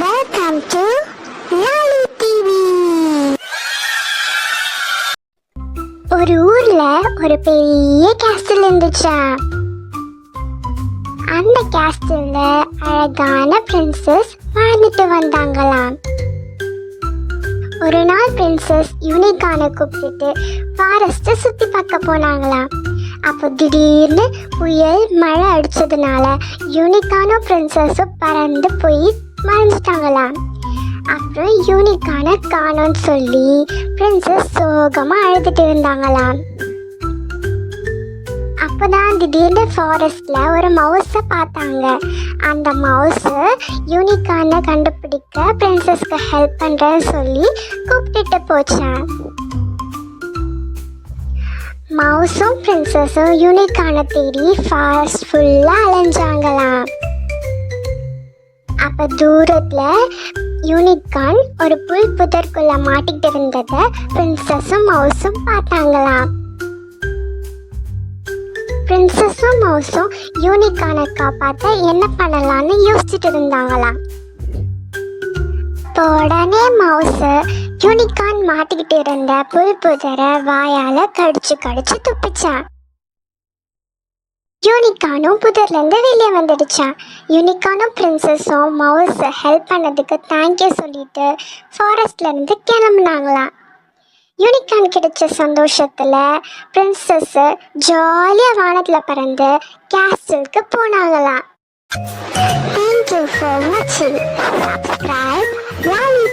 Welcome to Lali TV. ஒரு ஊர்ல ஒரு பெரிய கேஸ்டில் இருந்துச்சா. அந்த கேஸ்டில்ல அழகான பிரின்சஸ் வாழ்ந்துட்டு வந்தாங்களாம். ஒரு நாள் பிரின்சஸ் யூனிகானை கூப்பிட்டு ஃபாரஸ்ட்டை சுற்றி பார்க்க போனாங்களாம். அப்போ திடீர்னு புயல் மழை அடித்ததுனால யூனிகானும் பிரின்சஸும் பறந்து போய் மறைஞ்சிட்டாங்களாம். அப்புறம் யூனிகானை காணோன்னு சொல்லி பிரின்சஸ் சோகமாக அழுதுட்டு இருந்தாங்களாம். அப்போதான் திடீர்னு ஃபாரஸ்ட்ல ஒரு மவுஸை பார்த்தாங்க. அந்த மவுஸு யூனிகானை கண்டுபிடிக்க பிரின்சஸ்க்கு ஹெல்ப் பண்ணுறேன்னு சொல்லி கூப்பிட்டுட்டு போச்சான். மவுஸும் பிரின்சஸும் யூனிகானை தேடி ஃபாரஸ்ட் ஃபுல்லாக அலைஞ்சாங்களாம். அப்போ தூரத்தில் யூனிகான் ஒரு புல் புதற்குள்ள மாட்டிக்கிட்டு இருந்ததை பிரின்சஸும் மவுஸும் பார்த்தாங்களாம். பிரின்சஸும் மவுஸும் யூனிகானை காப்பாற்ற என்ன பண்ணலான்னு யோசிச்சுட்டு இருந்தாங்களாம். இப்போ உடனே மவுஸு யூனிகான் மாட்டிக்கிட்டு இருந்த புல் புதரை வாயால் கடிச்சு துப்பிச்சான். யூனிகானும் புதர்லேருந்து வெளியே வந்துடுச்சான். யூனிகானும் பிரின்சஸும் மவுஸை ஹெல்ப் பண்ணதுக்கு தேங்க்யூ சொல்லிட்டு ஃபாரஸ்ட்லேருந்து கிளம்புனாங்களாம். யூனிகான் கிடைச்ச சந்தோஷத்தில் பிரின்சஸ் ஜாலியாக வானத்தில் பறந்து கேஸ்டிலுக்கு போனாங்களாம். Thank you for watching. Subscribe Lali